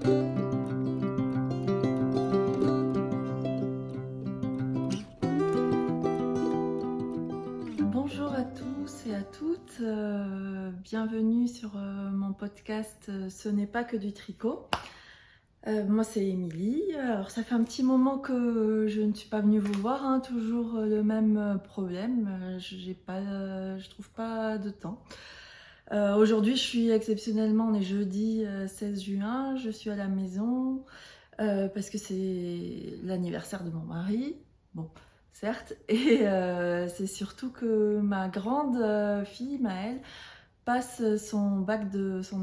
Bonjour à tous et à toutes, bienvenue sur mon podcast Ce n'est pas que du tricot. Moi c'est Émilie, alors ça fait un petit moment que je ne suis pas venue vous voir, hein, toujours le même problème, je trouve pas de temps. Aujourd'hui je suis exceptionnellement, on est jeudi 16 juin, je suis à la maison parce que c'est l'anniversaire de mon mari. Bon, certes, et c'est surtout que ma grande fille, Maëlle, passe son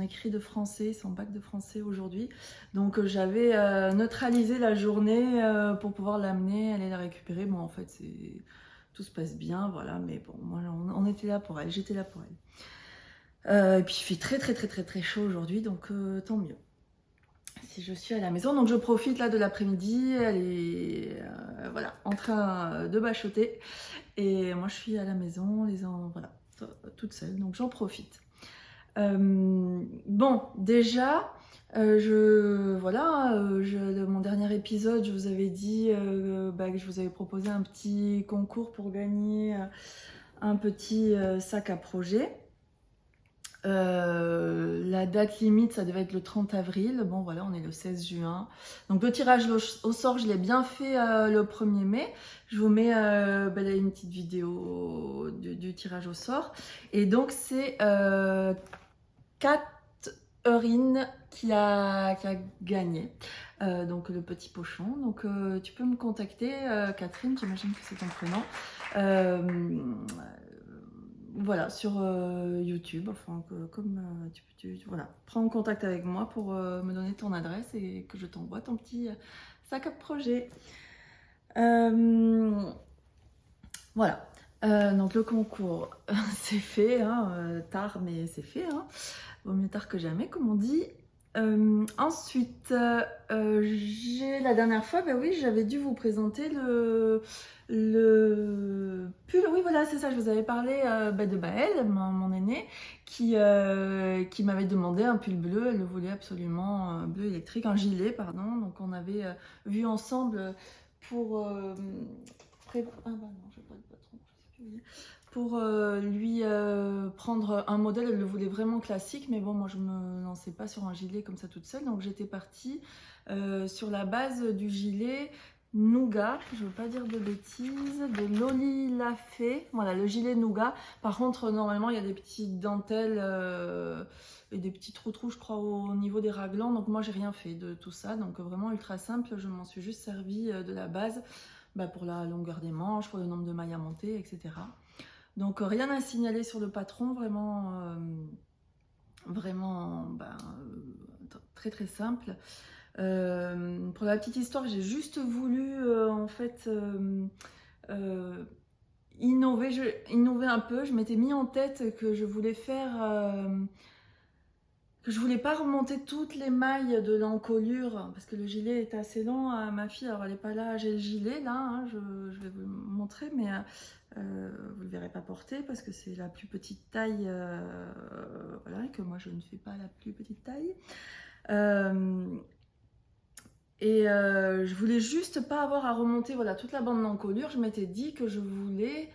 écrit de français, son bac de français aujourd'hui. Donc j'avais neutralisé la journée pour pouvoir l'amener, aller la récupérer. Bon, en fait, tout se passe bien, voilà, mais bon, moi, on était là pour elle, j'étais là pour elle. Et puis il fait très chaud aujourd'hui, donc tant mieux. Si je suis à la maison, donc je profite là de l'après-midi, elle est voilà, en train de bachoter et moi je suis à la maison, voilà, toute seule, donc j'en profite. Bon, déjà, mon dernier épisode, je vous avais dit que je vous avais proposé un petit concours pour gagner un petit sac à projet. La date limite, ça devait être le 30 avril. Bon, voilà, on est le 16 juin. Donc, le tirage au sort, je l'ai bien fait le 1er mai. Je vous mets là, une petite vidéo du tirage au sort. Et donc, c'est Catherine qui a gagné. Donc, le petit pochon. Donc, tu peux me contacter, Catherine, j'imagine que c'est ton prénom. Voilà, sur YouTube, enfin, comme voilà, prends contact avec moi pour me donner ton adresse et que je t'envoie ton petit sac à projet. Voilà, donc le concours, c'est fait, hein, tard, mais c'est fait, hein. Vaut mieux tard que jamais, comme on dit. Ensuite, la dernière fois, oui, j'avais dû vous présenter le pull. Oui, voilà, c'est ça, je vous avais parlé de Baël, mon aînée, qui m'avait demandé un pull bleu. Elle le voulait absolument, bleu électrique, un gilet, pardon. Donc, on avait vu ensemble pour... ah bah non, je n'ai pas de patron, je sais plus où il est. Pour lui prendre un modèle, elle le voulait vraiment classique, mais bon, moi je me lançais pas sur un gilet comme ça toute seule, donc j'étais partie sur la base du gilet Nougat, je veux pas dire de bêtises, de Loli Lafay, voilà, le gilet Nougat. Par contre, normalement, il y a des petites dentelles et des petits trous, je crois, au niveau des raglans, donc moi j'ai rien fait de tout ça, donc vraiment ultra simple, je m'en suis juste servi de la base pour la longueur des manches, pour le nombre de mailles à monter, etc. Donc rien à signaler sur le patron, vraiment très simple. Pour la petite histoire, j'ai juste voulu en fait innover un peu. Je m'étais mis en tête que je voulais que je voulais pas remonter toutes les mailles de l'encolure parce que le gilet est assez long à ma fille. Alors elle n'est pas là, j'ai le gilet là, hein, je vais vous le montrer, mais vous ne le verrez pas porter parce que c'est la plus petite taille, voilà, et que moi je ne fais pas la plus petite taille. Je voulais juste pas avoir à remonter, voilà, toute la bande d'encolure. Je m'étais dit que je voulais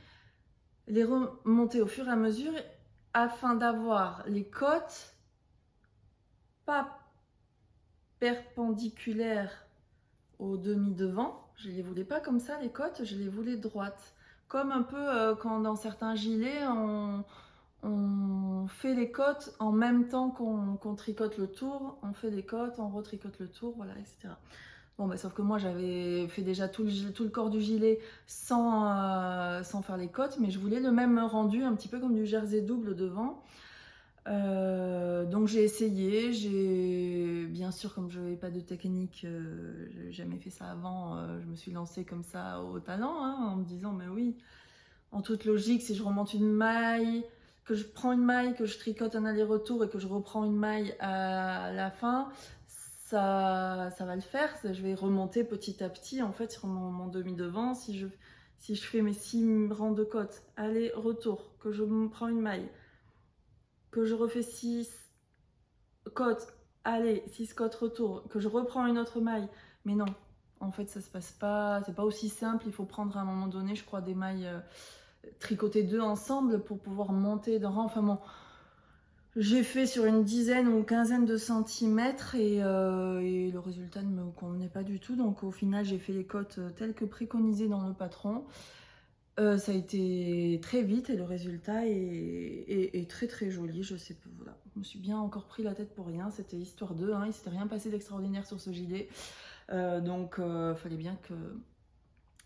les remonter au fur et à mesure afin d'avoir les côtes pas perpendiculaires au demi-devant. Je les voulais pas comme ça, les côtes, je les voulais droites. Comme un peu quand dans certains gilets, on fait les côtes en même temps qu'on tricote le tour. On fait les côtes, on retricote le tour, voilà, etc. Bon, sauf que moi, j'avais fait déjà tout le corps du gilet sans faire les côtes, mais je voulais le même rendu, un petit peu comme du jersey double devant. Donc j'ai essayé, bien sûr, comme je n'avais pas de technique, je n'avais jamais fait ça avant, je me suis lancée comme ça au talent, hein, en me disant mais oui, en toute logique, si je remonte une maille, que je prends une maille, que je tricote un aller-retour et que je reprends une maille à la fin, ça va le faire. Je vais remonter petit à petit en fait sur mon demi-devant. Si je fais mes 6 rangs de côtes, aller-retour, que je prends une maille, que je refais 6 côtes, allez, 6 côtes retour, que je reprends une autre maille. Mais non, en fait, ça se passe pas, c'est pas aussi simple. Il faut prendre à un moment donné, je crois, des mailles tricoter 2 ensemble pour pouvoir monter d'un rang. Enfin bon, j'ai fait sur une dizaine ou quinzaine de centimètres et le résultat ne me convenait pas du tout. Donc au final, j'ai fait les côtes telles que préconisées dans le patron. Ça a été très vite et le résultat est très très joli. Je sais pas, voilà. Je me suis bien encore pris la tête pour rien. C'était histoire d'eux, hein. Il s'était rien passé d'extraordinaire sur ce gilet. Donc fallait bien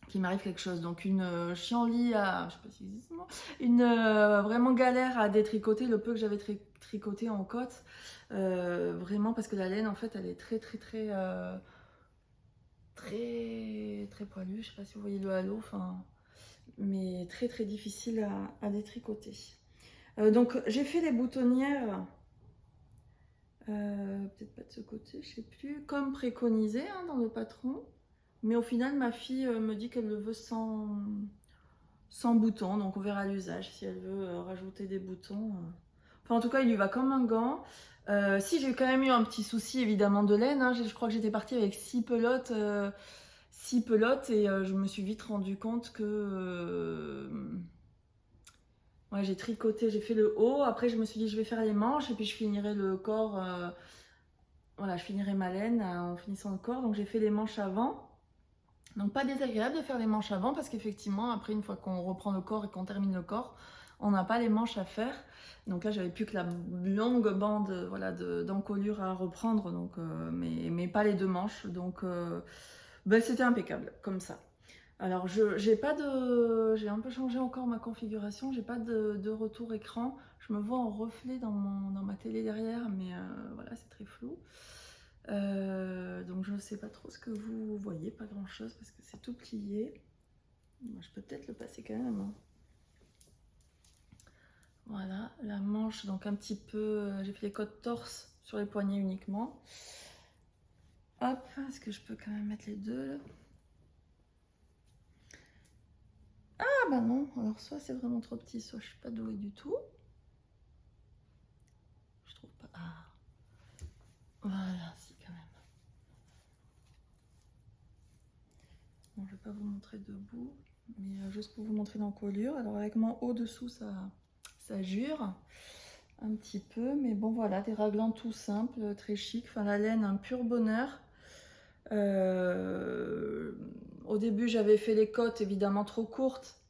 qu'il m'arrive quelque chose. Donc une chienlit à, je sais pas si existe ce mot, une vraiment galère à détricoter le peu que j'avais tricoté en côte. Vraiment parce que la laine en fait elle est très poilue. Je sais pas si vous voyez le halo, enfin, mais très très difficile à détricoter. Donc j'ai fait les boutonnières. Peut-être pas de ce côté, je sais plus, comme préconisé hein, dans le patron. Mais au final, ma fille me dit qu'elle le veut sans boutons, donc on verra l'usage si elle veut rajouter des boutons. Enfin, en tout cas, il lui va comme un gant. Si j'ai quand même eu un petit souci évidemment de laine, hein. Je crois que j'étais partie avec 6 pelotes, et je me suis vite rendu compte que ouais, j'ai tricoté, j'ai fait le haut. Après, je me suis dit je vais faire les manches et puis je finirai le corps. Voilà, je finirai ma laine en finissant le corps. Donc j'ai fait les manches avant. Donc pas désagréable de faire les manches avant parce qu'effectivement après une fois qu'on reprend le corps et qu'on termine le corps, on n'a pas les manches à faire. Donc là j'avais plus que la longue bande voilà, d'encolure à reprendre, donc, mais pas les 2 manches. Donc ben, c'était impeccable comme ça. Alors j'ai un peu changé encore ma configuration, j'ai pas de retour écran. Je me vois en reflet dans ma télé derrière, mais voilà c'est très flou. Donc je ne sais pas trop ce que vous voyez, pas grand chose parce que c'est tout plié. Moi, je peux peut-être le passer quand même, hein. Voilà, la manche, donc un petit peu, j'ai fait les côtes torse sur les poignets uniquement. Hop, est-ce que je peux quand même mettre les deux là? Ah bah non, alors soit c'est vraiment trop petit, soit je suis pas douée du tout. Je trouve pas. Ah, voilà, si quand même. Bon, je vais pas vous montrer debout, mais juste pour vous montrer l'encolure. Alors avec mon haut dessous, ça jure un petit peu, mais bon voilà, des raglans tout simples, très chic. Enfin la laine, un pur bonheur. Au début, j'avais fait les côtes évidemment trop courtes.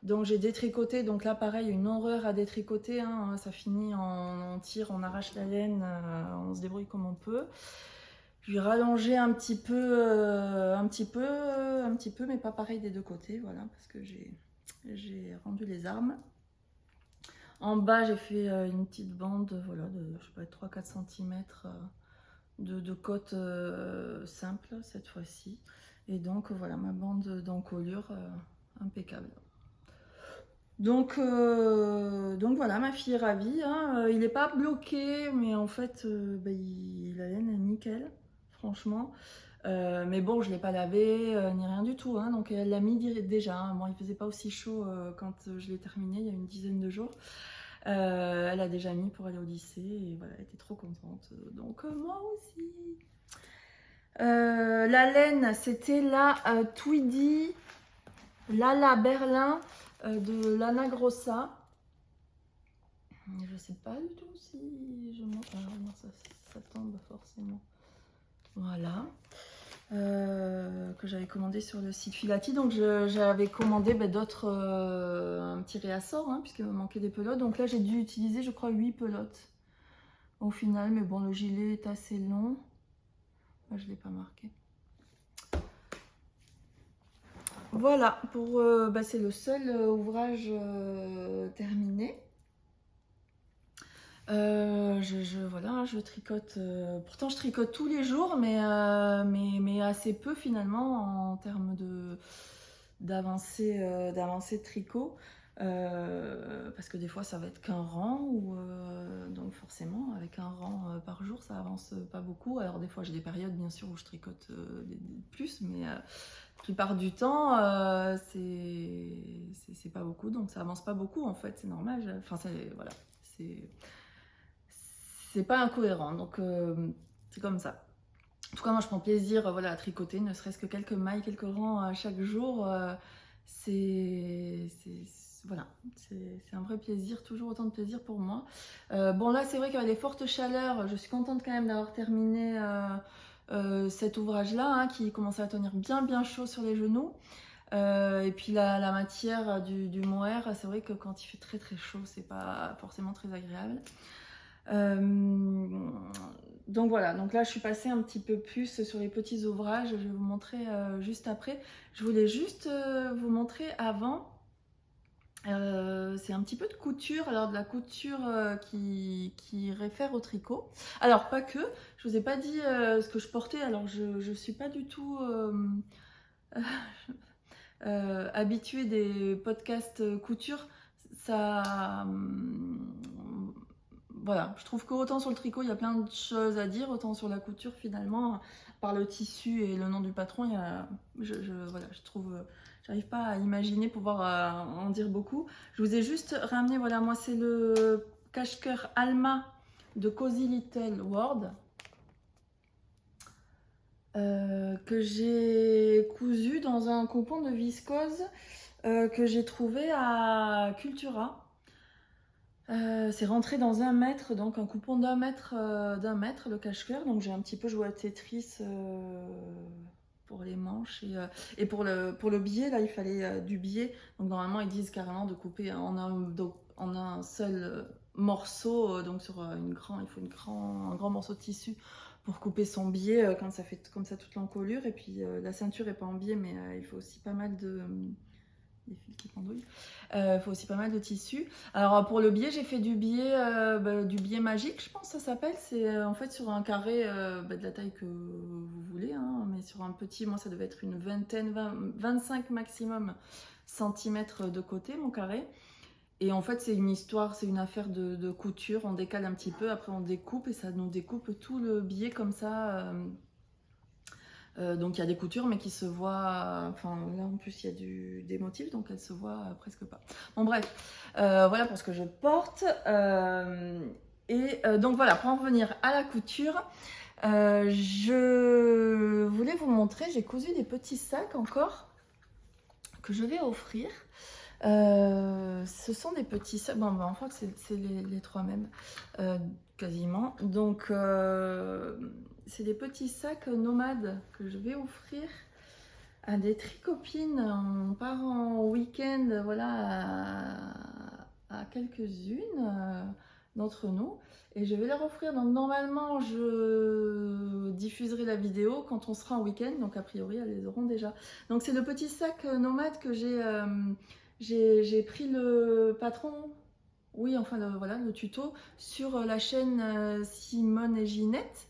Donc j'ai détricoté, donc là pareil, une horreur à détricoter, hein. Ça finit on tire, on arrache la laine, on se débrouille comme on peut. Je vais rallonger un petit peu, mais pas pareil des deux côtés, voilà, parce que j'ai rendu les armes. En bas, j'ai fait une petite bande, voilà, de je sais pas, 3-4 cm de côte simple cette fois-ci. Et donc voilà, ma bande d'encolure impeccable. Donc voilà, ma fille est ravie, hein. Il n'est pas bloqué, mais en fait, la laine est nickel, franchement. Mais bon, je ne l'ai pas lavé, ni rien du tout, hein. Donc elle l'a mis déjà, hein. Bon, il ne faisait pas aussi chaud quand je l'ai terminé, il y a une dizaine de jours. Elle a déjà mis pour aller au lycée, et voilà, elle était trop contente. Donc moi aussi. La laine, c'était la Tweedy Lala Berlin de Lana Grossa. Je sais pas du tout si je monte. Ah non, ça tombe forcément. Voilà. Que j'avais commandé sur le site Filati. Donc j'avais commandé d'autres, un petit réassort, hein, puisqu'il me manquait des pelotes. Donc là j'ai dû utiliser je crois 8 pelotes au final. Mais bon, le gilet est assez long. Là, je ne l'ai pas marqué. Voilà, c'est le seul ouvrage terminé. Voilà, je tricote. Pourtant, je tricote tous les jours, mais assez peu finalement en termes d'avancée de tricot. Parce que des fois, ça va être qu'un rang, donc forcément, avec un rang par jour, ça avance pas beaucoup. Alors des fois, j'ai des périodes, bien sûr, où je tricote plus, mais la plupart du temps, c'est pas beaucoup, donc ça avance pas beaucoup en fait, c'est normal. Enfin, voilà, c'est pas incohérent, donc c'est comme ça. En tout cas, moi, je prends plaisir voilà, à tricoter, ne serait-ce que quelques mailles, quelques rangs chaque jour. Voilà, c'est un vrai plaisir, toujours autant de plaisir pour moi. Bon, là, c'est vrai qu'avec les fortes chaleurs, je suis contente quand même d'avoir terminé cet ouvrage-là, hein, qui commençait à tenir bien chaud sur les genoux. Et puis la matière du mohair, c'est vrai que quand il fait très chaud, c'est pas forcément très agréable. Donc voilà, donc là je suis passée un petit peu plus sur les petits ouvrages, je vais vous montrer juste après. Je voulais juste vous montrer avant, c'est un petit peu de couture, alors de la couture qui réfère au tricot. Alors pas que, je vous ai pas dit ce que je portais, alors je suis pas du tout habituée des podcasts couture, ça... voilà, je trouve qu'autant sur le tricot, il y a plein de choses à dire, autant sur la couture, finalement, par le tissu et le nom du patron, il y a, voilà, je trouve, j'arrive pas à imaginer pouvoir en dire beaucoup. Je vous ai juste ramené, voilà, moi c'est le cache-cœur Alma de Cozy Little World, que j'ai cousu dans un coupon de viscose que j'ai trouvé à Cultura. C'est rentré dans 1 mètre, donc un coupon d'1 mètre, le cache-cœur. Donc j'ai un petit peu joué à Tetris pour les manches et pour le billet, là il fallait du billet. Donc normalement ils disent carrément de couper en un seul morceau, donc sur il faut un grand morceau de tissu pour couper son billet quand ça fait comme ça toute l'encolure. Et puis la ceinture est pas en biais, mais il faut aussi pas mal de... des fils qui pendouillent. Il faut aussi pas mal de tissu. Alors pour le biais, j'ai fait du biais magique, je pense que ça s'appelle. C'est en fait sur un carré de la taille que vous voulez, hein, mais sur un petit, moi ça devait être une 25 maximum centimètres de côté, mon carré. Et en fait c'est une histoire, c'est une affaire de couture. On décale un petit peu, après on découpe et ça nous découpe tout le biais comme ça. Donc il y a des coutures mais qui se voient, enfin là en plus il y a des motifs donc elles se voient presque pas. Bon bref, voilà pour ce que je porte. Donc voilà, pour en revenir à la couture, je voulais vous montrer, j'ai cousu des petits sacs encore que je vais offrir. Ce sont des petits sacs, bon en fait c'est les trois mêmes quasiment. Donc c'est des petits sacs nomades que je vais offrir à des tricopines. On part en week-end, voilà, à quelques-unes d'entre nous. Et je vais leur offrir. Donc normalement, je diffuserai la vidéo quand on sera en week-end. Donc a priori, elles les auront déjà. Donc c'est le petit sac nomade que j'ai pris le patron. Oui, enfin voilà, le tuto sur la chaîne Simone et Ginette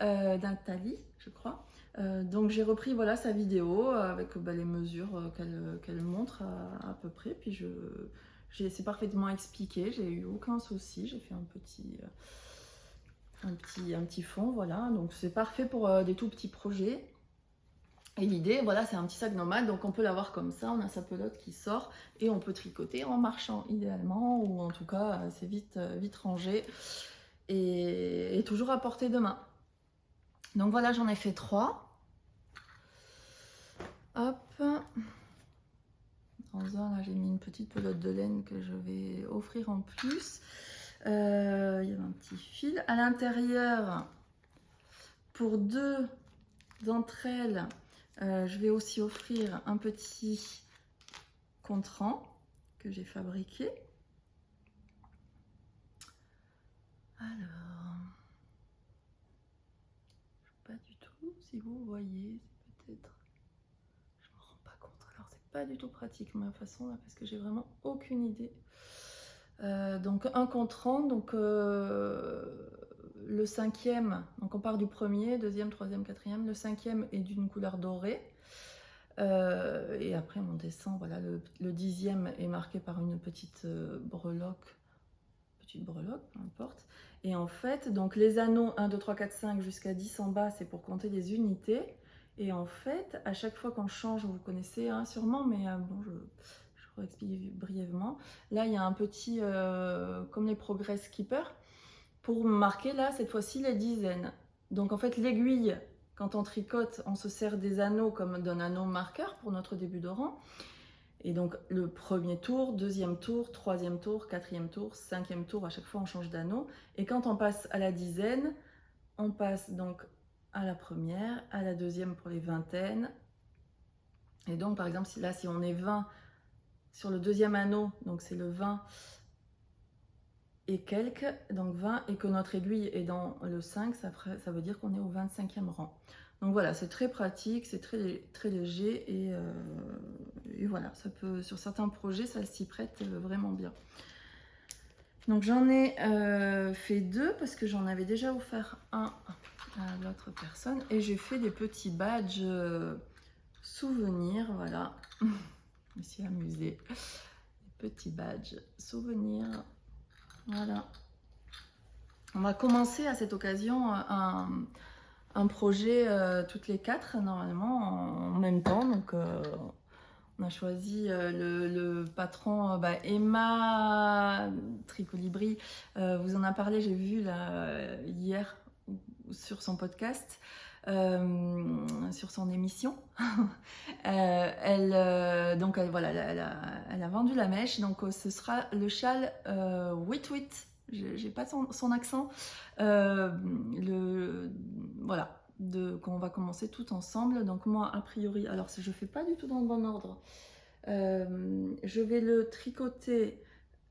d'Intali, je crois. Donc j'ai repris voilà sa vidéo avec les mesures qu'elle montre à peu près. Puis c'est parfaitement expliqué, j'ai eu aucun souci. J'ai fait un petit fond, voilà. Donc c'est parfait pour des tout petits projets. Et l'idée, voilà, c'est un petit sac nomade, donc on peut l'avoir comme ça, on a sa pelote qui sort et on peut tricoter en marchant idéalement, ou en tout cas c'est vite rangé et toujours à portée de main. Donc voilà, j'en ai fait 3. Hop. Dans un, là j'ai mis une petite pelote de laine que je vais offrir en plus. Il y a un petit fil. À l'intérieur, pour 2 d'entre elles, je vais aussi offrir un petit contrant que j'ai fabriqué. Alors, je ne sais pas du tout si vous voyez, c'est peut-être, je ne me rends pas compte. Alors c'est pas du tout pratique ma façon là parce que j'ai vraiment aucune idée. Donc un contrant, donc le 5e, donc on part du 1er, 2e, 3e, 4e, le 5e est d'une couleur dorée. Et après on descend, voilà, le 10e est marqué par une petite breloque, peu importe. Et en fait, donc les anneaux 1, 2, 3, 4, 5 jusqu'à 10 en bas, c'est pour compter les unités. Et en fait, à chaque fois qu'on change, vous connaissez hein, sûrement, mais bon, je explique brièvement. Là, il y a un petit, comme les Progress Skipper. pour marquer là, cette fois-ci, les dizaines. Donc en fait, l'aiguille, quand on tricote, on se sert des anneaux comme d'un anneau marqueur pour notre début de rang. Et donc le premier tour, deuxième tour, troisième tour, quatrième tour, cinquième tour, à chaque fois on change d'anneau. Et quand on passe à la dizaine, on passe donc à la première, à la deuxième pour les vingtaines. Et donc par exemple, là si on est 20 sur le deuxième anneau, donc c'est le 20 et quelques, donc 20, et que notre aiguille est dans le 5, ça veut dire qu'on est au 25e rang. Donc voilà, c'est très pratique, c'est très léger, et voilà, ça peut, sur certains projets, ça s'y prête vraiment bien. Donc j'en ai fait 2 parce que j'en avais déjà offert un à l'autre personne, et j'ai fait des petits badges souvenirs, voilà. Je me suis amusée. Des petits badges souvenirs. Voilà. On va commencer à cette occasion un projet toutes les 4 normalement en même temps. Donc on a choisi le patron Emma Tricolibri. Vous en a parlé, j'ai vu là, hier sur son podcast. Sur son émission. Elle a vendu la mèche, donc ce sera le châle Wit Wit. J'ai pas son accent. Voilà, qu'on va commencer tout ensemble. Donc moi, a priori, alors je fais pas du tout dans le bon ordre. Je vais le tricoter.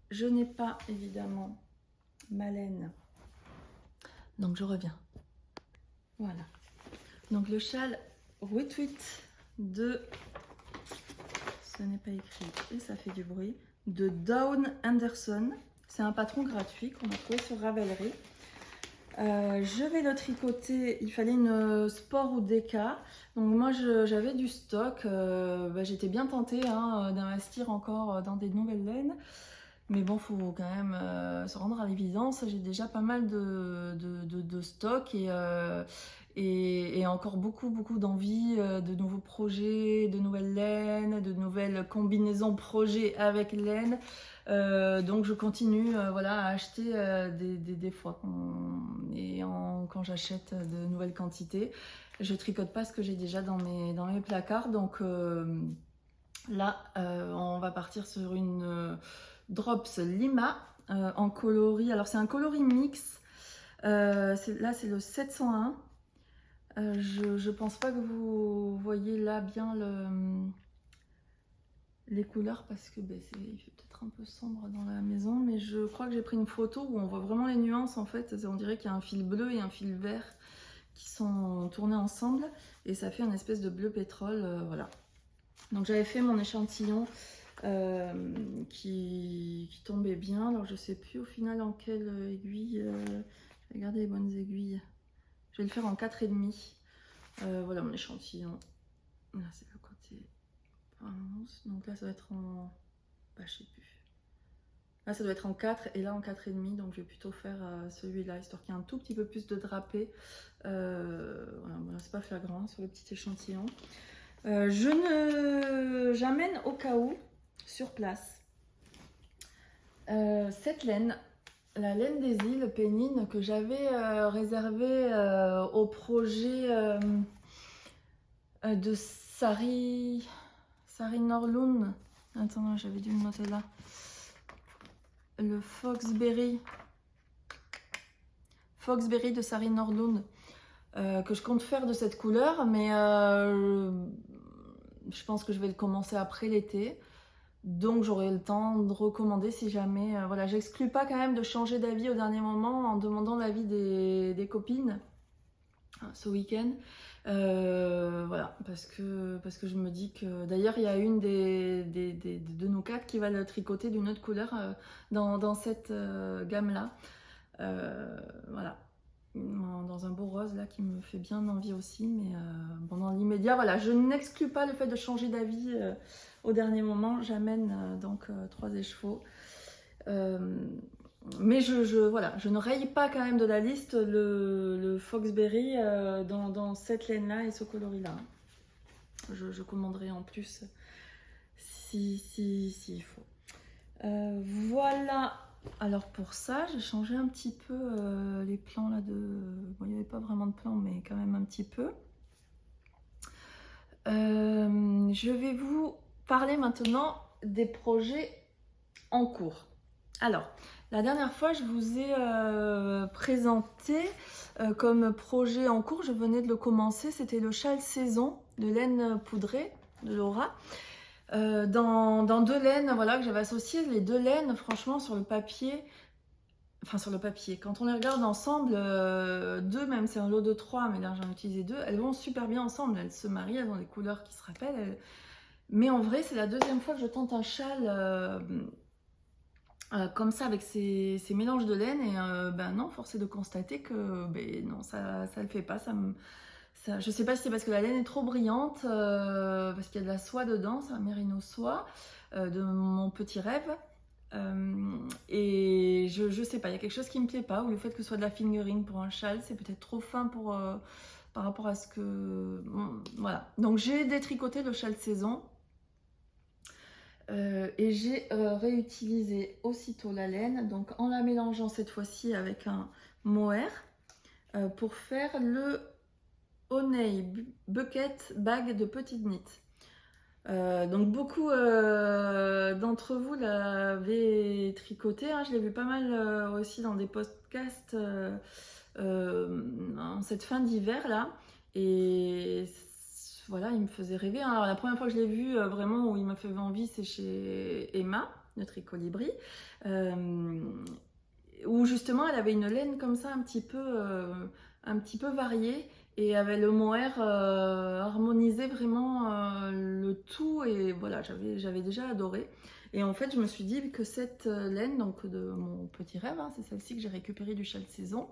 Je n'ai pas évidemment ma laine, donc je reviens. Voilà. Donc le châle Wit Wit de, ce n'est pas écrit et ça fait du bruit, de Dawn Anderson. C'est un patron gratuit qu'on a trouvé sur Ravelry. Je vais le tricoter, il fallait une sport ou déca. Donc moi j'avais du stock, j'étais bien tentée d'investir encore dans des nouvelles laines. Mais bon, il faut quand même se rendre à l'évidence. J'ai déjà pas mal de stock et encore beaucoup d'envie de nouveaux projets, de nouvelles laines, de nouvelles combinaisons projets avec laine. Donc je continue voilà, à acheter des fois quand j'achète de nouvelles quantités. Je tricote pas ce que j'ai déjà dans mes placards. Donc là, on va partir sur une Drops Lima en coloris. Alors c'est un coloris mix. Là c'est le 701. Je pense pas que vous voyez là bien les couleurs parce que il fait peut-être un peu sombre dans la maison, mais je crois que j'ai pris une photo où on voit vraiment les nuances en fait. On dirait qu'il y a un fil bleu et un fil vert qui sont tournés ensemble et ça fait une espèce de bleu pétrole, voilà. Donc j'avais fait mon échantillon qui tombait bien. Alors je sais plus au final en quelle aiguille. Je vais garder les bonnes aiguilles. Je vais le faire en 4,5. Voilà mon échantillon. Là c'est le côté 11. Donc là ça doit être en... je sais plus. Là ça doit être en 4 et là en 4,5. Donc je vais plutôt faire celui-là histoire qu'il y ait un tout petit peu plus de drapé. Voilà, c'est pas flagrant sur le petit échantillon. J'amène au cas où sur place cette laine, la laine des îles Pénines que j'avais réservée au projet de Sari Norlund. Attends, j'avais dû le noter là. Le Foxberry de Sari Norlund que je compte faire de cette couleur, mais je pense que je vais le commencer après l'été. Donc j'aurai le temps de recommander si jamais. Voilà, j'exclus pas quand même de changer d'avis au dernier moment en demandant l'avis des copines ce week-end. Voilà, parce que je me dis que d'ailleurs il y a une de nos 4 qui va le tricoter d'une autre couleur dans cette gamme-là. Voilà. Dans un beau rose là qui me fait bien envie aussi, mais dans l'immédiat voilà, je n'exclus pas le fait de changer d'avis au dernier moment. J'amène donc 3 écheveaux, mais voilà, je ne raye pas quand même de la liste le Foxberry dans cette laine là et ce coloris là. Je commanderai en plus s'il faut. Voilà Alors pour ça, j'ai changé un petit peu les plans là de... Bon, il n'y avait pas vraiment de plan, mais quand même un petit peu. Je vais vous parler maintenant des projets en cours. Alors, la dernière fois, je vous ai présenté comme projet en cours, je venais de le commencer, c'était le châle saison de laine poudrée de Laura. Dans 2 laines, voilà, que j'avais associées. Les 2 laines, franchement, sur le papier, quand on les regarde ensemble, 2, même c'est un lot de 3, mais là j'en ai utilisé 2, elles vont super bien ensemble, elles se marient, elles ont des couleurs qui se rappellent. Mais en vrai, c'est la 2e fois que je tente un châle comme ça, avec ces mélanges de laine, et ben non, force est de constater que ben non, ça le fait pas. Je sais pas si c'est parce que la laine est trop brillante, parce qu'il y a de la soie dedans, c'est un mérino soie de mon petit rêve. Et je sais pas, il y a quelque chose qui me plaît pas, ou le fait que ce soit de la fingering pour un châle, c'est peut-être trop fin pour, par rapport à ce que... Bon, voilà. Donc j'ai détricoté le châle saison. Et j'ai réutilisé aussitôt la laine, donc en la mélangeant cette fois-ci avec un mohair pour faire le Honey Bucket Bag de petite knit. Donc beaucoup d'entre vous l'avaient tricoté, hein. Je l'ai vu pas mal aussi dans des podcasts en cette fin d'hiver là, et voilà, il me faisait rêver, hein. Alors, la première fois que je l'ai vu vraiment où il m'a fait envie, c'est chez Emma de Tricolibri, où justement elle avait une laine comme ça un petit peu variée, et avait le mohair harmonisé vraiment le tout, et voilà, j'avais déjà adoré. Et en fait, je me suis dit que cette laine, donc de mon petit rêve, hein, c'est celle-ci que j'ai récupérée du châle saison.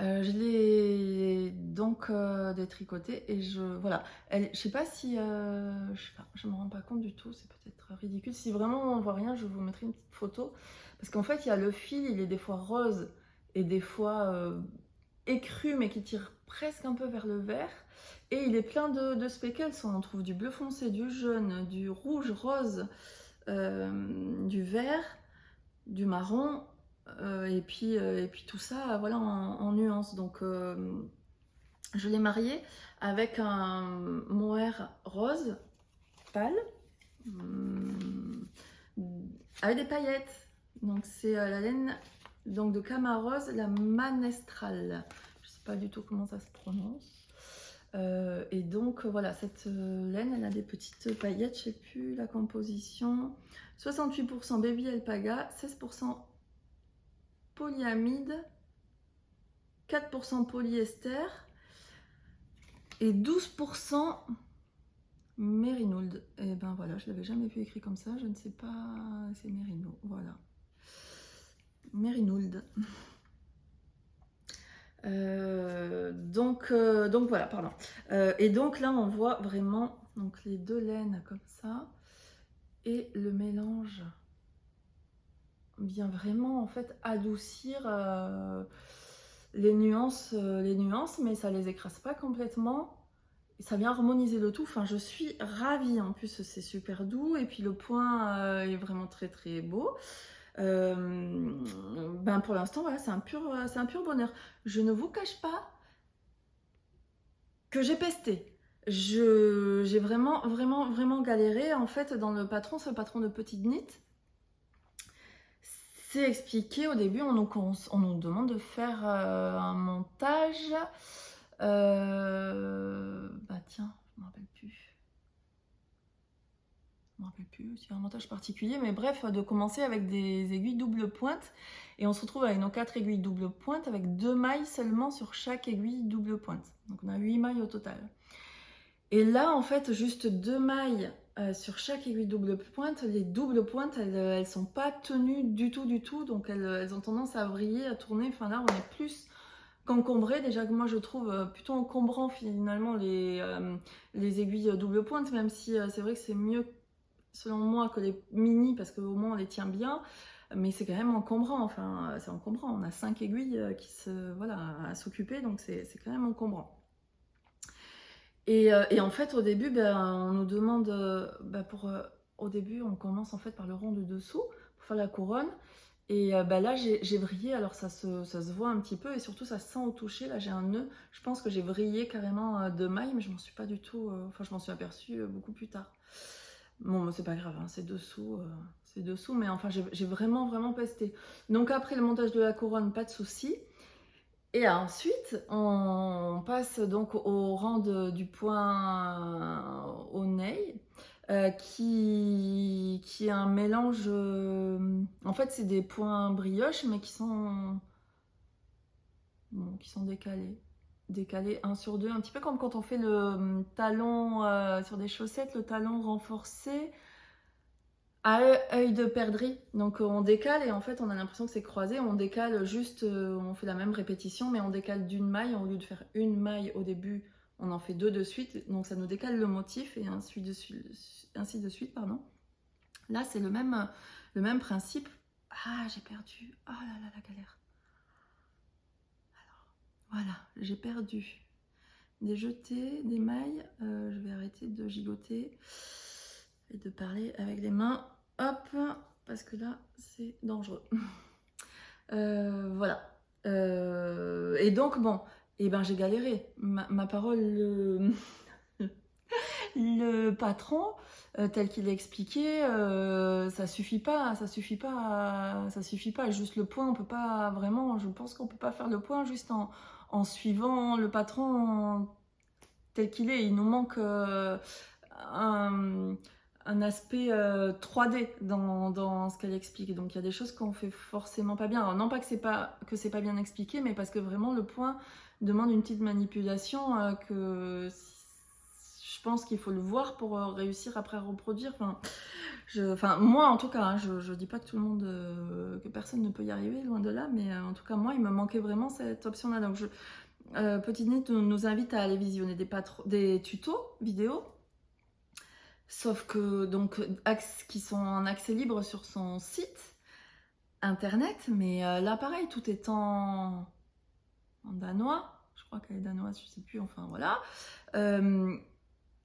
Je l'ai donc détricotée, et voilà. Je sais pas si... je me rends pas compte du tout, c'est peut-être ridicule. Si vraiment on voit rien, je vous mettrai une petite photo. Parce qu'en fait, il y a le fil, il est des fois rose et des fois écru, mais qui tire presque un peu vers le vert. Et il est plein de speckles. On trouve du bleu foncé, du jaune, du rouge, rose, du vert, du marron, et puis tout ça, voilà, en nuances. Donc je l'ai marié avec un mohair rose pâle, avec des paillettes. Donc c'est la laine donc de Camarose, la Manestral. Je sais pas du tout comment ça se prononce. Et donc voilà, cette laine, elle a des petites paillettes, je sais plus la composition. 68% baby alpaga, 16% polyamide, 4% polyester et 12% mérinould. Et ben voilà, je l'avais jamais vu écrit comme ça, je ne sais pas, c'est mérino, voilà. Mérinould. Donc voilà, pardon. Et donc là, on voit vraiment donc les 2 laines comme ça, et le mélange vient vraiment en fait adoucir les nuances, mais ça les écrase pas complètement. Et ça vient harmoniser le tout. Enfin, je suis ravie. En plus, c'est super doux, et puis le point est vraiment très très beau. Ben pour l'instant, voilà, c'est un pur bonheur. Je ne vous cache pas que j'ai pesté. J'ai vraiment galéré. En fait, dans le patron, c'est le patron de Petite Knit. C'est expliqué au début, on nous demande de faire un montage. Bah tiens, je me rappelle plus. Je me rappelle plus, c'est un montage particulier, mais bref, de commencer avec des aiguilles double pointe, et on se retrouve avec nos 4 aiguilles double pointe avec 2 mailles seulement sur chaque aiguille double pointe. Donc on a 8 mailles au total. Et là, en fait, juste 2 mailles sur chaque aiguille double pointe. Les doubles pointes, elles sont pas tenues du tout, donc elles ont tendance à vriller, à tourner. Enfin là, on est plus qu'encombré. Déjà que moi, je trouve plutôt encombrant finalement les aiguilles double pointe, même si c'est vrai que c'est mieux selon moi que les mini, parce qu'au moins on les tient bien, mais c'est quand même encombrant. Enfin, c'est encombrant. On a 5 aiguilles voilà, à s'occuper, donc c'est quand même encombrant. Et en fait, au début, ben, on nous demande, au début, on commence en fait par le rond du dessous pour faire la couronne. Et là, j'ai vrillé, alors ça se voit un petit peu et surtout ça se sent au toucher. Là, j'ai un nœud. Je pense que j'ai vrillé carrément de mailles, mais je m'en suis pas du tout. Enfin, je m'en suis aperçue beaucoup plus tard. Bon, c'est pas grave, hein, c'est dessous, mais enfin, j'ai vraiment pesté. Donc, après le montage de la couronne, pas de souci. Et ensuite, on passe donc au rang du point au nail. Qui est un mélange. En fait, c'est des points brioche, mais qui sont décalés. Décalés 1 sur 2, un petit peu comme quand on fait le talon sur des chaussettes, le talon renforcé à œil de perdrix. Donc on décale et en fait on a l'impression que c'est croisé. On décale juste, on fait la même répétition, mais on décale d'une maille. Au lieu de faire une maille au début, on en fait 2 de suite. Donc ça nous décale le motif et ainsi de suite, pardon. Là, c'est le même principe. Ah, j'ai perdu. Oh là là, la galère. Alors, voilà, j'ai perdu des jetés, des mailles. Je vais arrêter de gigoter et de parler avec les mains. Hop, parce que là, c'est dangereux. Voilà. Et donc, bon, j'ai galéré. Ma parole, le patron, tel qu'il expliquait, ça suffit pas. Juste le point, on peut pas vraiment. Je pense qu'on peut pas faire le point juste en suivant le patron tel qu'il est. Il nous manque un aspect 3D dans ce qu'elle explique. Donc il y a des choses qu'on fait forcément pas bien. Alors non pas que c'est pas bien expliqué, mais parce que vraiment le point demande une petite manipulation que je pense qu'il faut le voir pour réussir après à reproduire. Moi en tout cas, hein, je dis pas que tout le monde, que personne ne peut y arriver, loin de là, mais en tout cas moi il me manquait vraiment cette option-là. Donc Petite Nid nous invite à aller visionner des tutos vidéo, sauf que donc qui sont en accès libre sur son site internet, mais là pareil, tout est en danois. Je crois qu'elle est danoise, je sais plus, enfin voilà.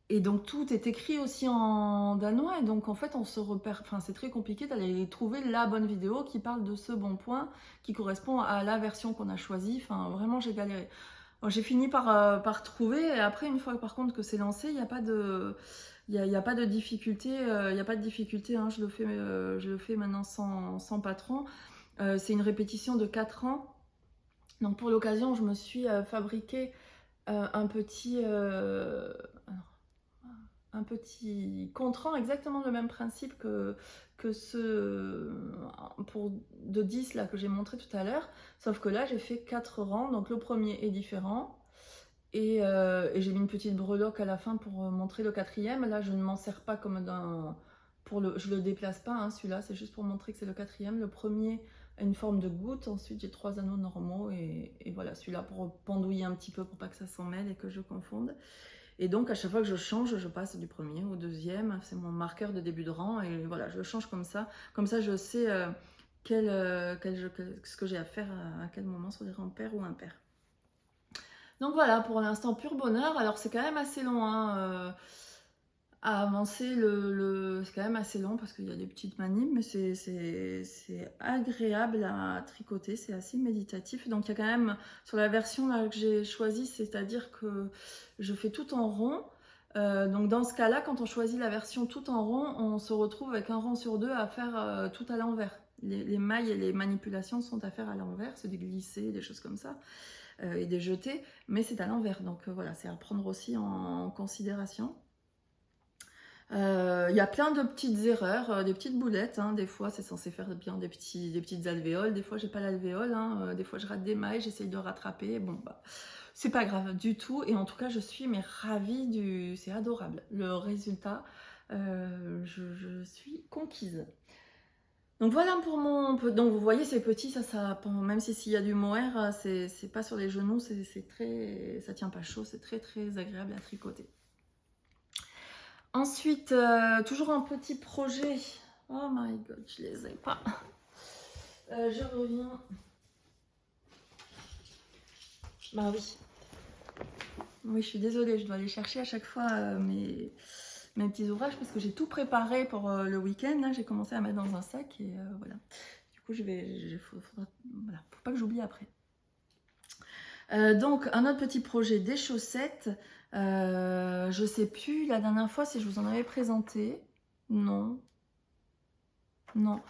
Et donc tout est écrit aussi en danois, et donc en fait on se repère, enfin c'est très compliqué d'aller trouver la bonne vidéo qui parle de ce bon point, qui correspond à la version qu'on a choisie. Enfin vraiment j'ai galéré. Bon, j'ai fini par trouver, et après une fois par contre que c'est lancé, il n'y a pas de... Il y a pas de difficulté, hein, je le fais maintenant sans patron. C'est une répétition de 4 ans. Donc pour l'occasion, je me suis fabriqué un petit contrant, exactement le même principe que ceux de 10 là, que j'ai montré tout à l'heure. Sauf que là, j'ai fait 4 rangs. Donc le premier est différent. Et j'ai mis une petite breloque à la fin pour montrer le 4e. Là, je ne m'en sers pas comme je le déplace pas, hein, celui-là. C'est juste pour montrer que c'est le 4e. Le premier a une forme de goutte. Ensuite, j'ai 3 anneaux normaux. Et voilà, celui-là pour pendouiller un petit peu pour pas que ça s'en mêle et que je confonde. Et donc, à chaque fois que je change, je passe du premier au deuxième. C'est mon marqueur de début de rang. Et voilà, je change comme ça. Comme ça, je sais ce que j'ai à faire à quel moment sur des rangs pairs ou impairs. Donc voilà, pour l'instant, pur bonheur. Alors c'est quand même assez long hein, à avancer, c'est quand même assez long parce qu'il y a des petites manips, mais c'est agréable à tricoter, c'est assez méditatif. Donc il y a quand même, sur la version là, que j'ai choisie, c'est-à-dire que je fais tout en rond. Donc dans ce cas-là, quand on choisit la version tout en rond, on se retrouve avec un rang sur 2 à faire tout à l'envers. Les mailles et les manipulations sont à faire à l'envers, c'est des glissés, des choses comme ça. Et des jetés, mais c'est à l'envers. Donc voilà, c'est à prendre aussi en considération. Il y a plein de petites erreurs, des petites boulettes. Hein. Des fois, c'est censé faire bien des petites alvéoles. Des fois, j'ai pas l'alvéole. Hein. Des fois, je rate des mailles, j'essaye de rattraper. Bon, c'est pas grave du tout. Et en tout cas, je suis ravie c'est adorable. Le résultat, je suis conquise. Donc voilà pour donc vous voyez c'est petit, ça même s'il y a du mohair, c'est pas sur les genoux, ça tient pas chaud, c'est très agréable à tricoter. Ensuite, toujours un petit projet. Oh my god, je les ai pas. Je reviens. Bah oui. Oui, je suis désolée, je dois aller chercher à chaque fois mes petits ouvrages parce que j'ai tout préparé pour le week-end. Là, j'ai commencé à mettre dans un sac et voilà. Du coup, voilà, faut pas que j'oublie après. Donc, un autre petit projet, des chaussettes. Je sais plus la dernière fois si je vous en avais présenté. Non. Non.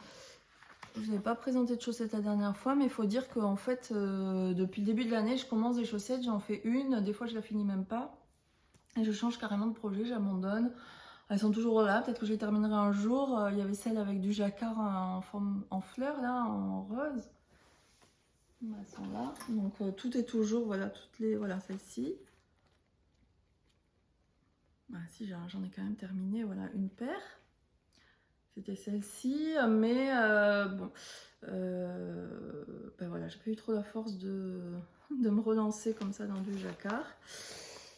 Je ne vous ai pas présenté de chaussettes la dernière fois, mais il faut dire qu'en fait, depuis le début de l'année, je commence des chaussettes, j'en fais une, des fois je la finis même pas. Et je change carrément de projet, j'abandonne. Elles sont toujours là, peut-être que je les terminerai un jour. Il y avait celle avec du jacquard en fleurs, là, en rose. Elles sont là. Donc tout est toujours, voilà, voilà, celle-ci. Voilà, si j'en ai quand même terminé, voilà, une paire. C'était celle-ci, mais bon, ben voilà, j'ai pas eu trop la force de me relancer comme ça dans du jacquard.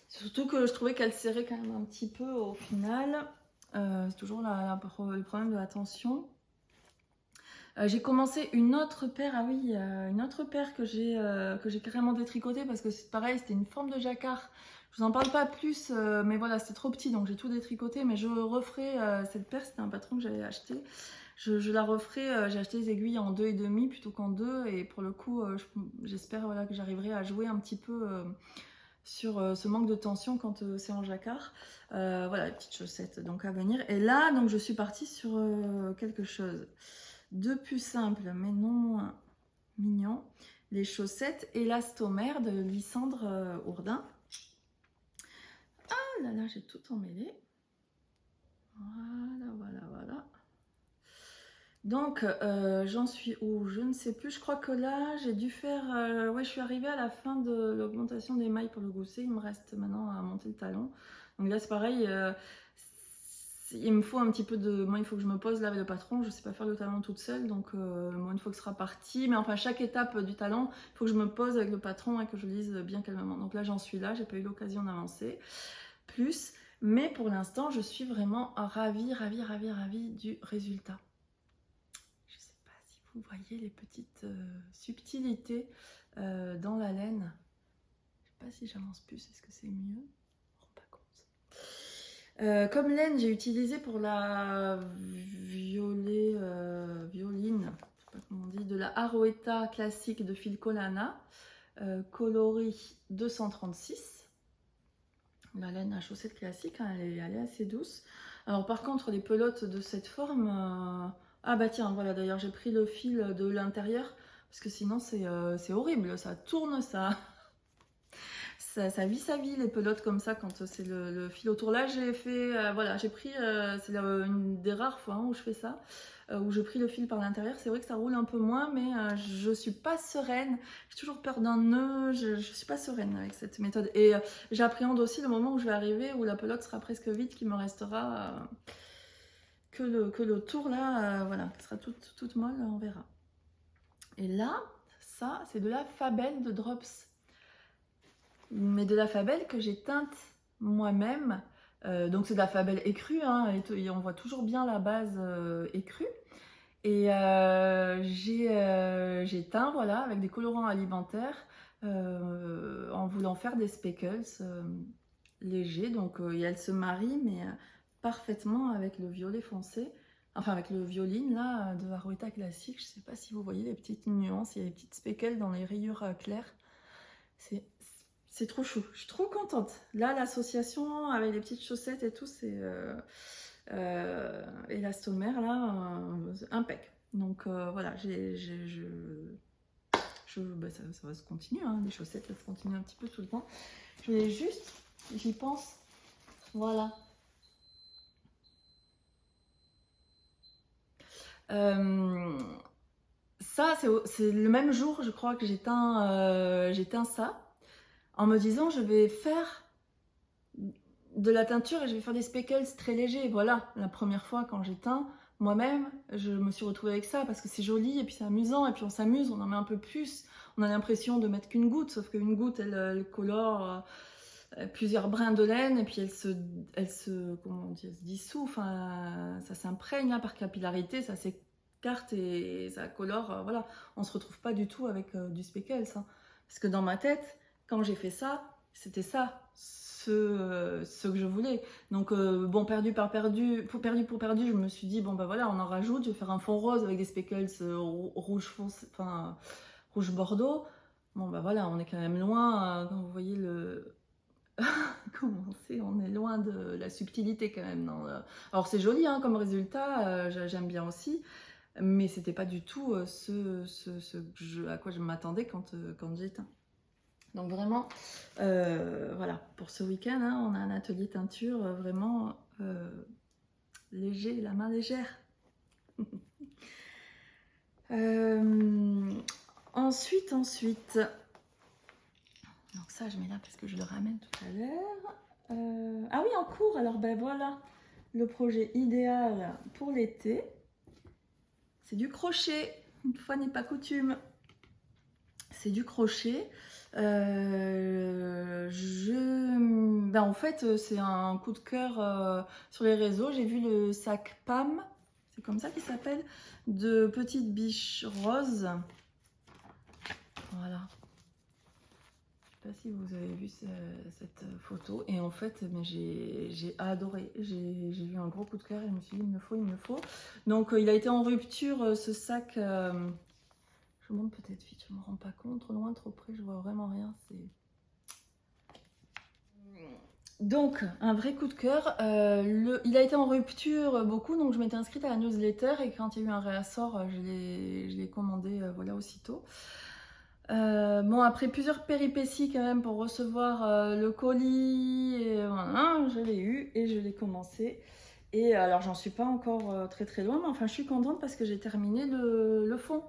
Surtout que je trouvais qu'elle serrait quand même un petit peu au final. C'est toujours le problème de la tension. J'ai commencé une autre paire, ah oui, une autre paire que j'ai carrément détricotée parce que c'est pareil, c'était une forme de jacquard. Je vous en parle pas plus, mais voilà, c'était trop petit donc j'ai tout détricoté. Mais je referai cette paire, c'était un patron que j'avais acheté. Je la referai, j'ai acheté les aiguilles en 2,5 plutôt qu'en 2. Et pour le coup, j'espère voilà, que j'arriverai à jouer un petit peu sur ce manque de tension quand c'est en jacquard. Voilà, les petites chaussettes donc à venir. Et là, donc je suis partie sur quelque chose de plus simple mais non moins mignon. Les chaussettes élastomères de Lysandre Ourdin. Ah là là, j'ai tout emmêlé. Voilà. Donc, j'en suis où? Je ne sais plus. Je crois que là, j'ai dû faire... ouais, je suis arrivée à la fin de l'augmentation des mailles pour le gousset. Il me reste maintenant à monter le talon. Donc là, c'est pareil. Il me faut un petit peu de... Moi, il faut que je me pose là avec le patron. Je ne sais pas faire le talon toute seule. Donc, moi, une fois que ce sera parti... Mais enfin, chaque étape du talon, il faut que je me pose avec le patron et que je lise bien calmement. Donc là, j'en suis là. J'ai pas eu l'occasion d'avancer plus. Mais pour l'instant, je suis vraiment ravie du résultat. Je ne sais pas si vous voyez les petites subtilités dans la laine. Je ne sais pas si j'avance plus, est-ce que c'est mieux? Je ne me rends pas compte. Comme laine, j'ai utilisé pour la violine, je ne sais pas comment on dit, de la Aroetta classique de Filcolana, coloris 236. La laine à chaussettes classique, hein, elle est assez douce. Alors par contre, les pelotes de cette forme... Ah bah tiens, voilà, d'ailleurs j'ai pris le fil de l'intérieur, parce que sinon c'est horrible, ça tourne, ça vit sa vie, les pelotes comme ça, quand c'est le fil autour. Là, j'ai fait, voilà, j'ai pris, c'est une des rares fois où je fais ça, où je pris le fil par l'intérieur. C'est vrai que ça roule un peu moins, mais je suis pas sereine. J'ai toujours peur d'un nœud, je suis pas sereine avec cette méthode. Et j'appréhende aussi le moment où je vais arriver, où la pelote sera presque vide, qu'il me restera que le tour là, voilà, qui sera toute molle, on verra. Et là, ça, c'est de la Fabelle de Drops. Mais de la Fabelle que j'ai teinte moi-même. Donc c'est de la Fabelle écrue, hein, et on voit toujours bien la base écrue. Et j'ai teint voilà, avec des colorants alimentaires en voulant faire des speckles légers. Donc et elle se marie mais parfaitement avec le violet foncé. Enfin avec le violine là de Aroetta classique. Je ne sais pas si vous voyez les petites nuances, il y a les petites speckles dans les rayures claires. C'est trop chou, je suis trop contente. Là, l'association avec les petites chaussettes et tout, c'est élastomère, là, impec. Donc voilà, bah, ça va se continuer, hein, les chaussettes, ça se continue un petit peu tout le temps. Je voulais juste, j'y pense, voilà. Ça, c'est le même jour, je crois, que j'ai teint ça. En me disant, je vais faire de la teinture et je vais faire des speckles très légers. Voilà, la première fois quand j'ai teint, moi-même, je me suis retrouvée avec ça parce que c'est joli et puis c'est amusant et puis on s'amuse, on en met un peu plus. On a l'impression de mettre qu'une goutte, sauf qu'une goutte, elle colore plusieurs brins de laine et puis comment on dit, elle se dissout, enfin, ça s'imprègne là, par capillarité, ça s'écarte et ça colore. Voilà, on se retrouve pas du tout avec du speckles. Hein. Parce que dans ma tête, quand j'ai fait ça, c'était ça. ce que je voulais. Donc bon, perdu pour perdu, je me suis dit bon bah voilà, on en rajoute, je vais faire un fond rose avec des speckles rouge foncé, enfin rouge bordeaux. Bon bah voilà, on est quand même loin, quand vous voyez le comment c'est, on est loin de la subtilité quand même. Non, alors c'est joli hein, comme résultat, j'aime bien aussi, mais c'était pas du tout à quoi je m'attendais quand j'ai teint. Donc vraiment, voilà, pour ce week-end, hein, on a un atelier teinture vraiment léger, la main légère. Ensuite, donc ça je mets là parce que je le ramène tout à l'heure. Ah oui, en cours, alors ben voilà, le projet idéal pour l'été, c'est du crochet, une fois n'est pas coutume. C'est du crochet. En fait, c'est un coup de cœur sur les réseaux. J'ai vu le sac Pam, c'est comme ça qu'il s'appelle, de petites biches roses. Voilà. Je ne sais pas si vous avez vu cette photo. Et en fait, j'ai adoré. J'ai vu un gros coup de cœur et je me suis dit, il me le faut. Donc, il a été en rupture, ce sac. Je vous montre peut-être vite, je ne me rends pas compte, trop loin, trop près, je vois vraiment rien. Donc, un vrai coup de cœur. Il a été en rupture beaucoup, donc je m'étais inscrite à la newsletter et quand il y a eu un réassort, je l'ai commandé voilà, aussitôt. Bon, après plusieurs péripéties quand même pour recevoir le colis, et voilà, je l'ai eu et je l'ai commencé. Et alors, j'en suis pas encore très très loin, mais enfin, je suis contente parce que j'ai terminé le fond.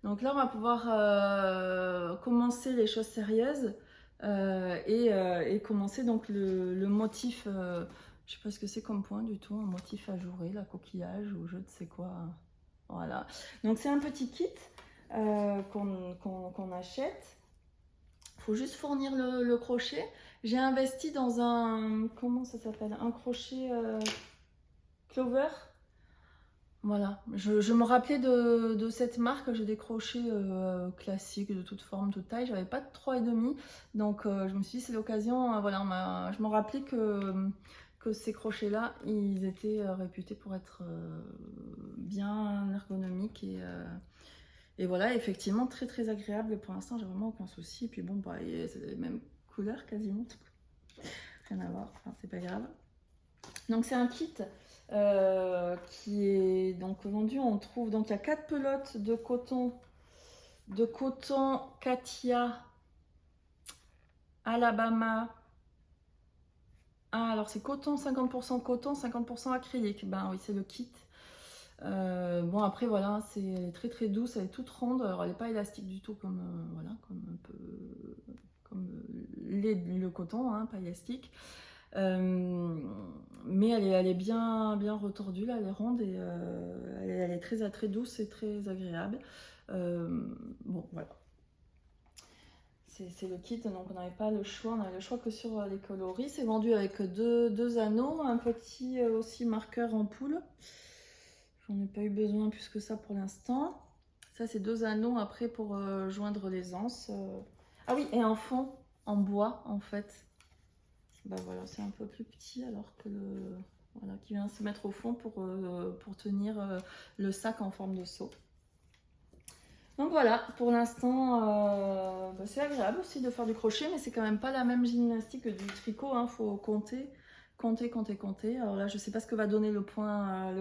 Donc là, on va pouvoir commencer les choses sérieuses et commencer donc le motif. Je ne sais pas ce que c'est comme point du tout, un motif ajouré, la coquillage ou je ne sais quoi. Voilà. Donc c'est un petit kit qu'on achète. Il faut juste fournir le crochet. J'ai investi dans un, comment ça s'appelle, un crochet Clover. Voilà, je me rappelais de cette marque, j'ai des crochets classiques de toute forme, toute taille, j'avais pas de 3,5, donc je me suis dit c'est l'occasion, voilà, je me rappelais que ces crochets-là, ils étaient réputés pour être bien ergonomiques et voilà, effectivement très très agréable pour l'instant, j'ai vraiment aucun souci, et puis bon, bah, c'est les mêmes couleurs quasiment, rien à voir, enfin, c'est pas grave. Donc c'est un kit qui est donc vendu, on trouve, donc il y a 4 pelotes de coton Katia Alabama. Ah alors c'est coton, 50% coton, 50% acrylique, ben oui c'est le kit. Bon après voilà, c'est très très douce, elle est toute ronde, alors elle n'est pas élastique du tout comme, voilà, comme un peu comme le coton, hein, pas élastique. Mais elle est bien retordue là, elle est ronde et elle est très, très douce et très agréable. Bon voilà, c'est le kit, donc on n'avait pas le choix, on avait le choix que sur les coloris. C'est vendu avec deux anneaux, un petit aussi marqueur en poule. J'en ai pas eu besoin plus que ça pour l'instant. Ça c'est 2 anneaux après pour joindre les anses. Ah oui, et un fond en bois en fait. Bah voilà, c'est un peu plus petit alors que voilà, qui vient se mettre au fond pour tenir le sac en forme de seau. Donc voilà, pour l'instant, bah c'est agréable aussi de faire du crochet, mais c'est quand même pas la même gymnastique que du tricot, hein. Faut compter. Alors là, je sais pas ce que va donner le point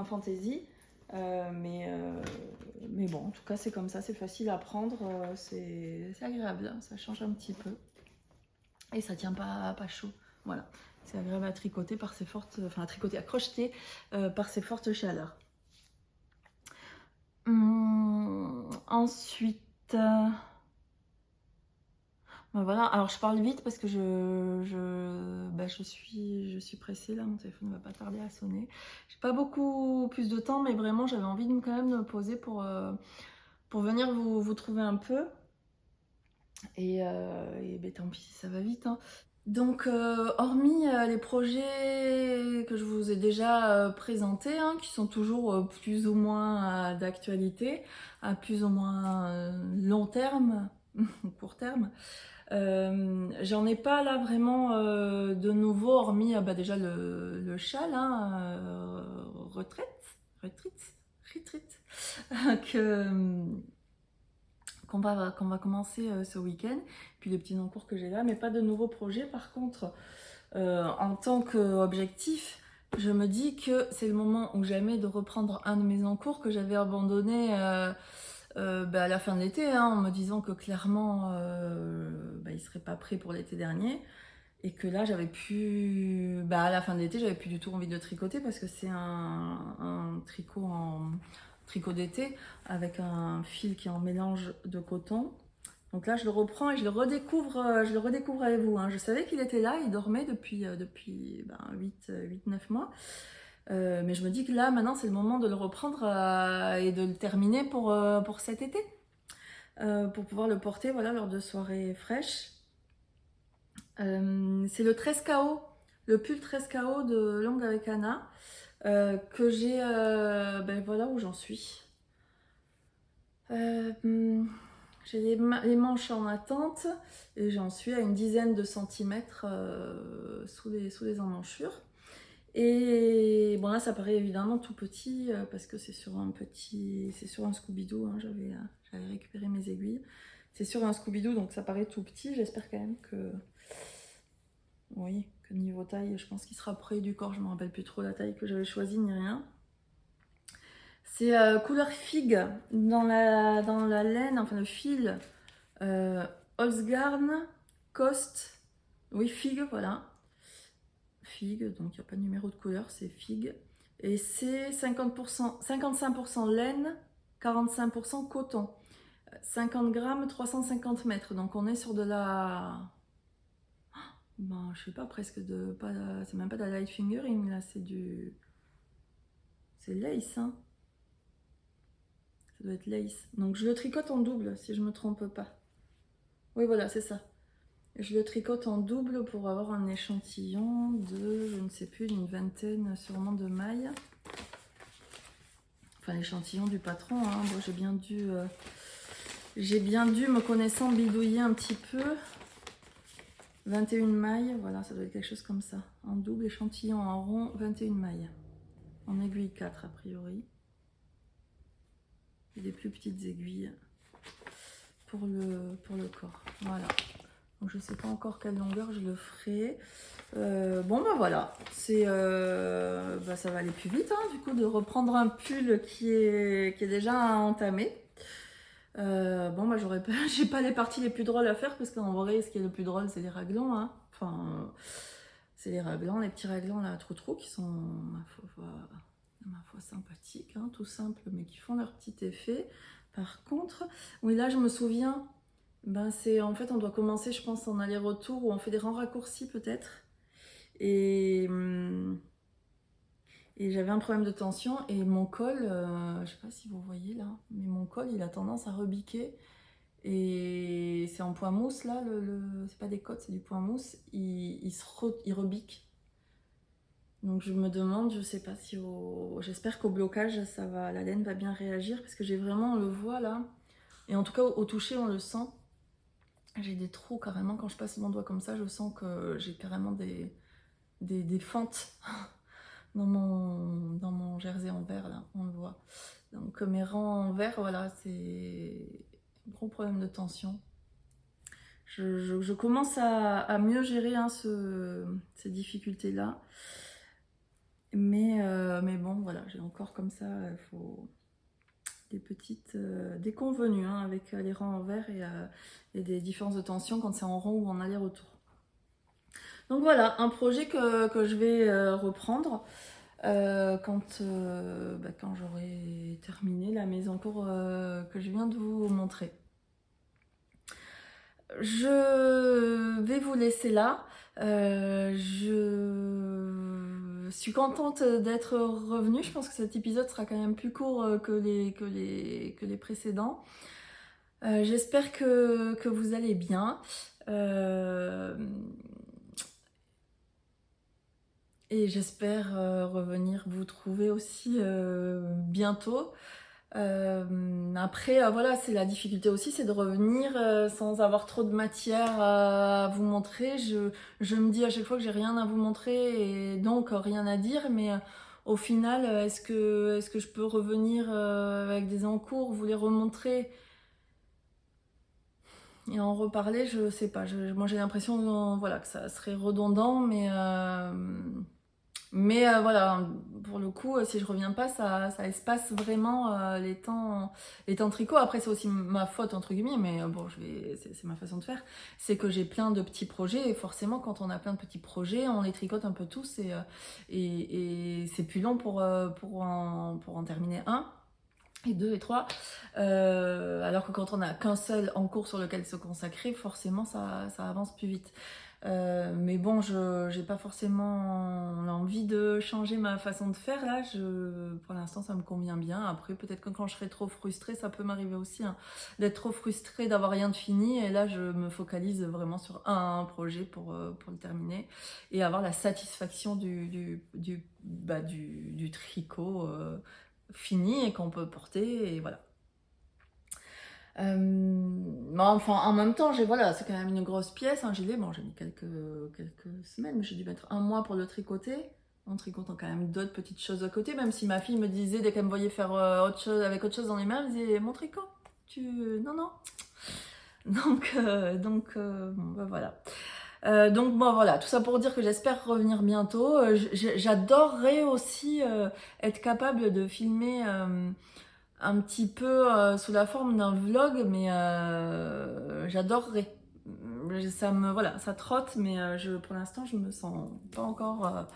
fantaisie, mais bon, en tout cas, c'est comme ça, c'est facile à prendre, c'est agréable, hein, ça change un petit peu. Et ça tient pas chaud, voilà. C'est agréable à tricoter par ses fortes, enfin à tricoter, à crocheter par ses fortes chaleurs. Ensuite, ben voilà. Alors je parle vite parce que je suis pressée là, mon téléphone ne va pas tarder à sonner. J'ai pas beaucoup plus de temps, mais vraiment j'avais envie quand même de me poser pour venir vous trouver un peu. Et ben, tant pis si ça va vite, hein. Donc, hormis les projets que je vous ai déjà présentés, hein, qui sont toujours plus ou moins d'actualité, à plus ou moins long terme, court terme, J'en ai pas là vraiment de nouveau, hormis déjà le chat là, retraite, que, qu'on va commencer ce week-end, puis les petits non-cours que j'ai là, mais pas de nouveaux projets. Par contre, en tant qu'objectif, je me dis que c'est le moment ou jamais de reprendre un de mes non-cours que j'avais abandonné à la fin de l'été, hein, en me disant que clairement il serait pas prêt pour l'été dernier, et que là j'avais plus, à la fin de l'été j'avais plus du tout envie de tricoter parce que c'est un tricot en tricot d'été avec un fil qui est en mélange de coton. Donc là je le reprends et je le redécouvre avec vous, hein. Je savais qu'il était là, il dormait depuis 8-9 mois. Mais je me dis que là, maintenant, c'est le moment de le reprendre et de le terminer pour cet été. Pour pouvoir le porter lors de soirées fraîches. C'est le 13KO, le pull 13KO de Longue avec Anna, que j'ai, voilà où j'en suis. J'ai les manches en attente et j'en suis à une dizaine de centimètres sous les emmanchures. Et bon là ça paraît évidemment tout petit parce que c'est sur un Scooby-Doo, hein, j'avais récupéré mes aiguilles. C'est sur un Scooby-Doo donc ça paraît tout petit. J'espère quand même que niveau taille, je pense qu'il sera près du corps. Je me rappelle plus trop la taille que j'avais choisie ni rien. C'est couleur figue dans la laine, enfin le fil Holzgarn Cost. Oui, figue, voilà. Figue, donc il n'y a pas de numéro de couleur, c'est figue. Et c'est 55% laine, 45% coton. 50 grammes, 350 mètres. Donc on est sur de la... je sais pas, presque de... C'est même pas de la light fingering, là, c'est du... C'est lace, hein. Ça doit être lace. Donc je le tricote en double, si je me trompe pas. Oui, voilà, c'est ça. Je le tricote en double pour avoir un échantillon de, je ne sais plus, une vingtaine sûrement de mailles. Enfin, l'échantillon du patron, hein. Bon, j'ai bien dû, me connaissant, bidouiller un petit peu. 21 mailles, voilà, ça doit être quelque chose comme ça. En double, échantillon en rond, 21 mailles. En aiguille 4 a priori. Et des plus petites aiguilles pour le corps. Voilà. Donc je ne sais pas encore quelle longueur je le ferai. Voilà, c'est ça va aller plus vite, hein, du coup, de reprendre un pull qui est déjà entamé. J'ai pas les parties les plus drôles à faire parce qu'en vrai, ce qui est le plus drôle, c'est les raglans, hein. Enfin, c'est les raglans, les petits raglans là, trop qui sont ma foi sympathiques, hein, tout simple, mais qui font leur petit effet. Par contre, oui, là, je me souviens. C'est en fait on doit commencer je pense en aller-retour où on fait des rangs raccourcis peut-être et j'avais un problème de tension et mon col, je sais pas si vous voyez là, mais mon col il a tendance à rebiquer et c'est en point mousse là, c'est pas des côtes, c'est du point mousse, il rebique. Donc je me demande, je sais pas si j'espère qu'au blocage la laine va bien réagir parce que j'ai vraiment, on le voit là, et en tout cas au toucher on le sent. J'ai des trous carrément, quand je passe mon doigt comme ça, je sens que j'ai carrément des fentes dans mon jersey en vert, là, on le voit. Donc mes rangs en vert, voilà, c'est un gros problème de tension. Je commence à mieux gérer hein, ces difficultés-là. Mais bon, voilà, j'ai encore comme ça, il faut... des petites déconvenues hein, avec les rangs en vert et des différences de tension quand c'est en rond ou en aller-retour. Donc voilà, un projet que je vais reprendre quand j'aurai terminé la mise en cours que je viens de vous montrer. Je vais vous laisser là. Je suis contente d'être revenue. Je pense que cet épisode sera quand même plus court que les précédents. J'espère que vous allez bien. Et j'espère revenir vous trouver aussi bientôt. Après, voilà, c'est la difficulté aussi, c'est de revenir sans avoir trop de matière à vous montrer. Je me dis à chaque fois que j'ai rien à vous montrer et donc rien à dire, mais au final, est-ce que je peux revenir avec des encours, vous les remontrer et en reparler? Je sais pas. Moi, j'ai l'impression voilà, que ça serait redondant, mais voilà, pour le coup, si je reviens pas, ça espace vraiment les temps tricot. Après, c'est aussi ma faute, entre guillemets, mais bon, c'est ma façon de faire. C'est que j'ai plein de petits projets, et forcément, quand on a plein de petits projets, on les tricote un peu tous, et c'est plus long pour en terminer un. Et deux et trois, alors que quand on n'a qu'un seul en cours sur lequel se consacrer, forcément ça avance plus vite. Mais bon, je j'ai pas forcément l'envie de changer ma façon de faire là. Pour l'instant, ça me convient bien. Après, peut-être que quand je serai trop frustrée, ça peut m'arriver aussi hein, d'être trop frustrée, d'avoir rien de fini. Et là, je me focalise vraiment sur un projet pour le terminer et avoir la satisfaction du tricot fini et qu'on peut porter. Et voilà. Mais enfin, en même temps, voilà, c'est quand même une grosse pièce, un gilet. Bon, j'ai mis quelques semaines, mais j'ai dû mettre un mois pour le tricoter. En tricotant quand même d'autres petites choses à côté, même si ma fille me disait, dès qu'elle me voyait faire autre chose, avec autre chose dans les mains, elle me disait, mon tricot, non, non. Bon, bah, voilà. Donc bon voilà, tout ça pour dire que j'espère revenir bientôt. J'adorerais aussi être capable de filmer un petit peu sous la forme d'un vlog, mais j'adorerais. Voilà, ça trotte, mais pour l'instant, je me sens pas encore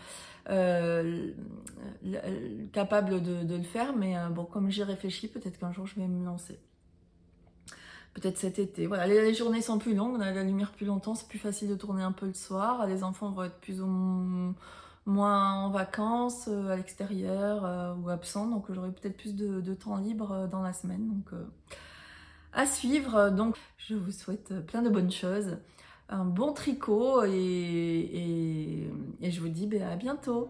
capable de le faire. Mais bon, comme j'y réfléchis, peut-être qu'un jour je vais me lancer. Peut-être cet été. Voilà, les journées sont plus longues, on a la lumière plus longtemps, c'est plus facile de tourner un peu le soir. Les enfants vont être plus ou moins en vacances, à l'extérieur ou absents, donc j'aurai peut-être plus de temps libre dans la semaine. Donc à suivre. Donc je vous souhaite plein de bonnes choses, un bon tricot et je vous dis à bientôt.